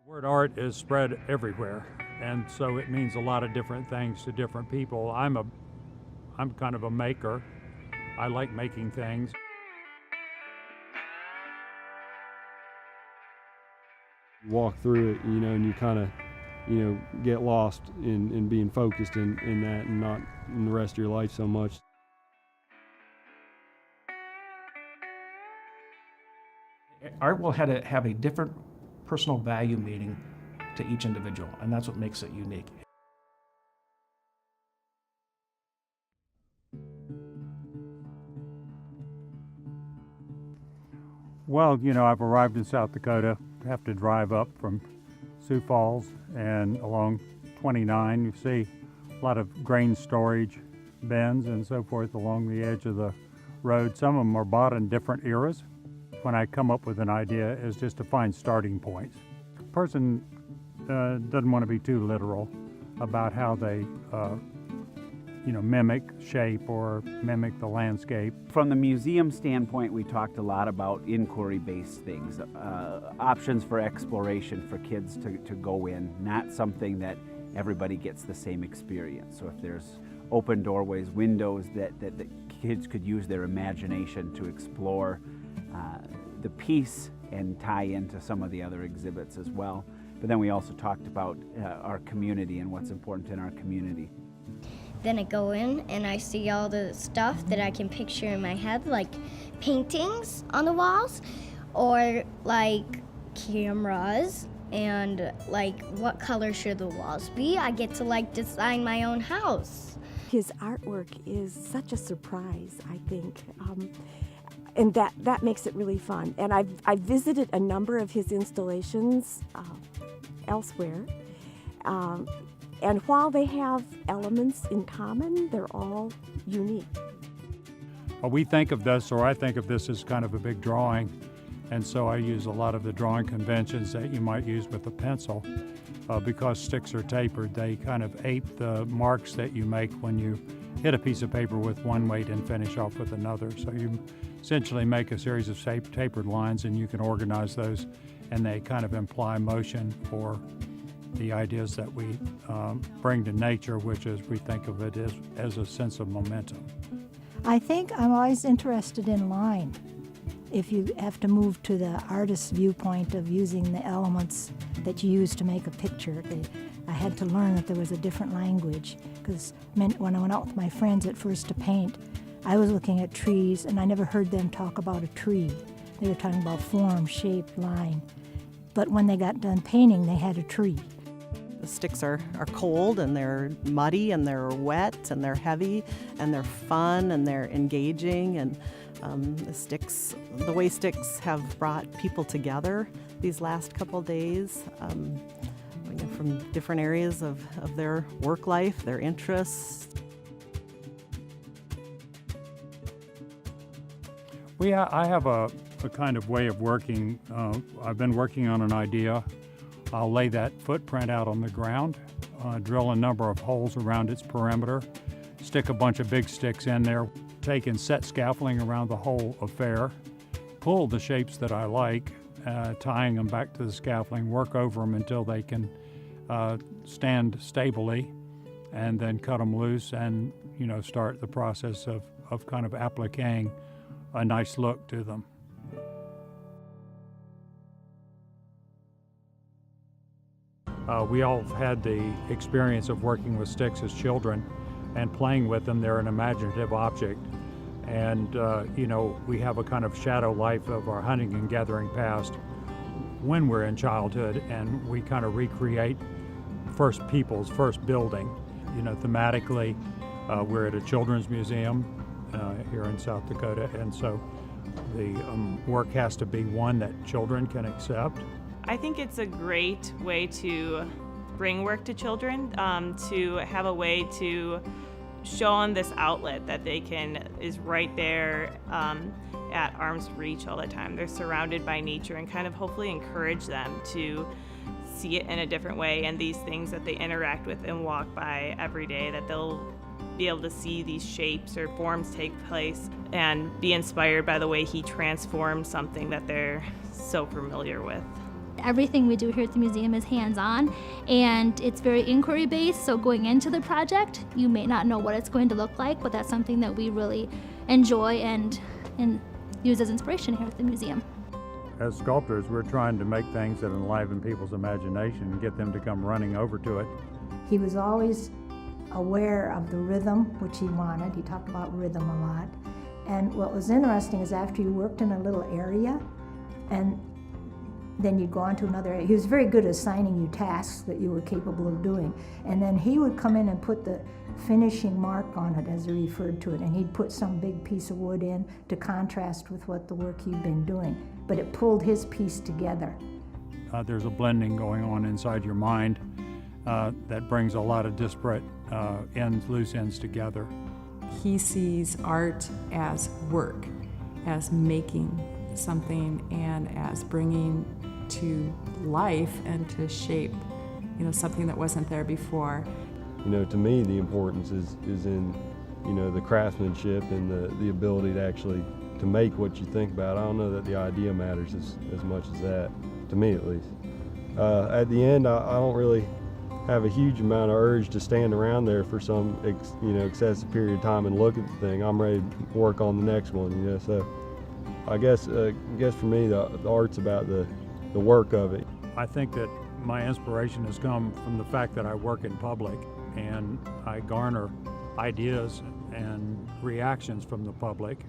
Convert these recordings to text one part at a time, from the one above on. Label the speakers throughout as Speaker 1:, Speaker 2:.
Speaker 1: The word art is spread everywhere, and so it means a lot of different things to different people. I'm kind of a maker. I like making things.
Speaker 2: You walk through it, and you kind of, get lost in being focused in that and not in the rest of your life so much.
Speaker 3: Art will have a different personal value meaning to each individual, and that's what makes it unique.
Speaker 1: Well, I've arrived in South Dakota. Have to drive up from Sioux Falls, and along 29 you see a lot of grain storage bins and so forth along the edge of the road. Some of them are bought in different eras. When I come up with an idea is just to find starting points. A person doesn't want to be too literal about how they mimic shape or mimic the landscape.
Speaker 4: From the museum standpoint, we talked a lot about inquiry-based things, options for exploration for kids to go in, not something that everybody gets the same experience. So if there's open doorways, windows that kids could use their imagination to explore the piece and tie into some of the other exhibits as well. But then we also talked about our community and what's important in our community.
Speaker 5: Then I go in and I see all the stuff that I can picture in my head, like paintings on the walls, or like cameras, and like what color should the walls be. I get to design my own house.
Speaker 6: His artwork is such a surprise, I think. And that makes it really fun. And I've visited a number of his installations elsewhere. And while they have elements in common, they're all unique.
Speaker 1: Well, we think of this, or I think of this as kind of a big drawing, and so I use a lot of the drawing conventions that you might use with a pencil. Because sticks are tapered, they kind of ape the marks that you make when you hit a piece of paper with one weight and finish off with another. So you essentially make a series of tapered lines, and you can organize those, and they kind of imply motion for the ideas that we bring to nature, which is we think of it as a sense of momentum.
Speaker 7: I think I'm always interested in line. If you have to move to the artist's viewpoint of using the elements that you use to make a picture, I had to learn that there was a different language, because when I went out with my friends at first to paint, I was looking at trees and I never heard them talk about a tree. They were talking about form, shape, line. But when they got done painting, they had a tree.
Speaker 8: The sticks are cold and they're muddy and they're wet and they're heavy and they're fun and they're engaging, and the way sticks have brought people together these last couple days from different areas of their work life, their interests.
Speaker 1: I have a kind of way of working. I've been working on an idea. I'll lay that footprint out on the ground, drill a number of holes around its perimeter, stick a bunch of big sticks in there, take and set scaffolding around the whole affair, pull the shapes that I like, tying them back to the scaffolding, work over them until they can stand stably, and then cut them loose and start the process of kind of appliquing a nice look to them. We all had the experience of working with sticks as children and playing with them. They're an imaginative object. And, we have a kind of shadow life of our hunting and gathering past when we're in childhood, and we kind of recreate first people's first building. Thematically, we're at a children's museum here in South Dakota, and so the work has to be one that children can accept.
Speaker 9: I think it's a great way to bring work to children, to have a way to show them this outlet that is right there at arm's reach all the time. They're surrounded by nature, and kind of hopefully encourage them to see it in a different way, and these things that they interact with and walk by every day, that they'll be able to see these shapes or forms take place and be inspired by the way he transforms something that they're so familiar with.
Speaker 10: Everything we do here at the museum is hands-on, and it's very inquiry-based, so going into the project, you may not know what it's going to look like, but that's something that we really enjoy and use as inspiration here at the museum.
Speaker 1: As sculptors, we're trying to make things that enliven people's imagination and get them to come running over to it.
Speaker 7: He was always aware of the rhythm, which he wanted. He talked about rhythm a lot. And what was interesting is after you worked in a little area, and then you'd go on to another area. He was very good at assigning you tasks that you were capable of doing. And then he would come in and put the finishing mark on it, as he referred to it, and he'd put some big piece of wood in to contrast with what the work you'd been doing. But it pulled his piece together.
Speaker 1: There's a blending going on inside your mind that brings a lot of disparate loose ends together.
Speaker 11: He sees art as work, as making something, and as bringing to life and to shape, something that wasn't there before.
Speaker 2: To me, the importance is in, the craftsmanship and the ability to actually to make what you think about. I don't know that the idea matters as much as that, to me at least. At the end, I don't really have a huge amount of urge to stand around there for some excessive period of time and look at the thing. I'm ready to work on the next one, so I guess for me the art's about the work of it.
Speaker 1: I think that my inspiration has come from the fact that I work in public and I garner ideas and reactions from the public.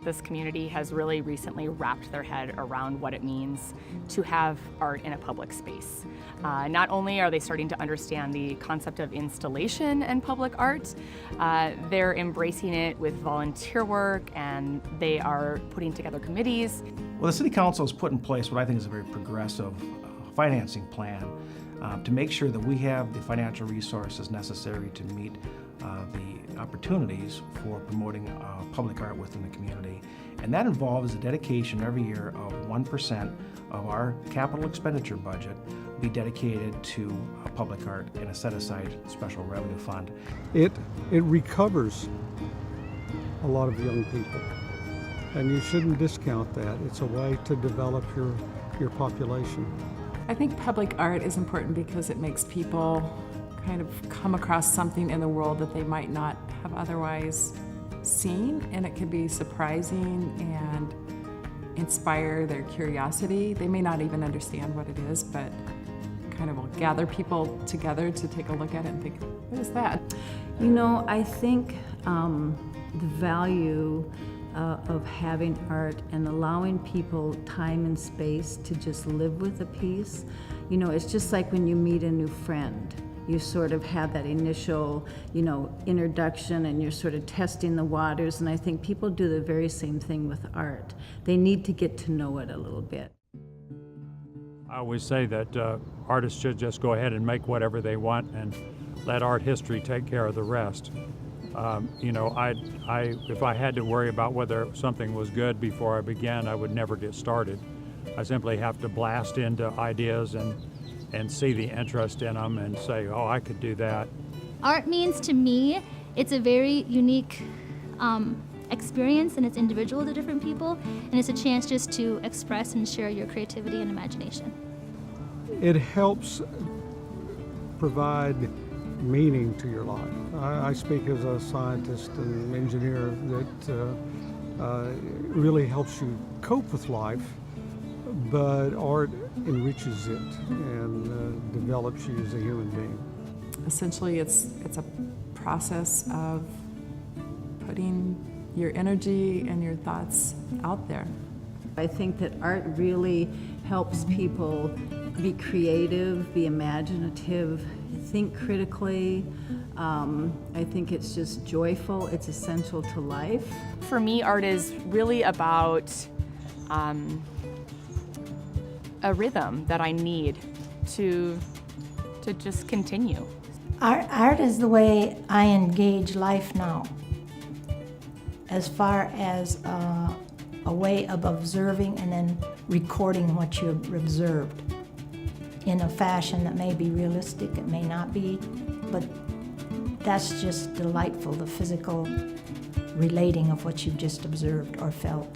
Speaker 12: This community has really recently wrapped their head around what it means to have art in a public space. Not only are they starting to understand the concept of installation and public art, they're embracing it with volunteer work, and they are putting together committees.
Speaker 3: Well, the City Council has put in place what I think is a very progressive financing plan to make sure that we have the financial resources necessary to meet the opportunities for promoting public art within the community. And that involves a dedication every year of 1% of our capital expenditure budget be dedicated to public art in a set-aside special revenue fund.
Speaker 13: It recovers a lot of young people, and you shouldn't discount that. It's a way to develop your population.
Speaker 11: I think public art is important because it makes people kind of come across something in the world that they might not have otherwise seen, and it can be surprising and inspire their curiosity. They may not even understand what it is, but kind of will gather people together to take a look at it and think, what is that?
Speaker 14: I think the value of having art and allowing people time and space to just live with a piece. It's just like when you meet a new friend. You sort of have that initial, introduction, and you're sort of testing the waters, and I think people do the very same thing with art. They need to get to know it a little bit.
Speaker 1: I always say that artists should just go ahead and make whatever they want and let art history take care of the rest. If I had to worry about whether something was good before I began, I would never get started. I simply have to blast into ideas and see the interest in them and say, oh, I could do that.
Speaker 10: Art means to me, it's a very unique experience, and it's individual to different people, and it's a chance just to express and share your creativity and imagination.
Speaker 13: It helps provide meaning to your life. I speak as a scientist and engineer that really helps you cope with life, but art enriches it and develops you as a human being.
Speaker 11: Essentially, it's a process of putting your energy and your thoughts out there.
Speaker 14: I think that art really helps people be creative, be imaginative, think critically. I think it's just joyful, it's essential to life.
Speaker 12: For me, art is really about a rhythm that I need to just continue.
Speaker 7: Art is the way I engage life now, as far as a way of observing and then recording what you've observed in a fashion that may be realistic, it may not be, but that's just delightful, the physical relating of what you've just observed or felt.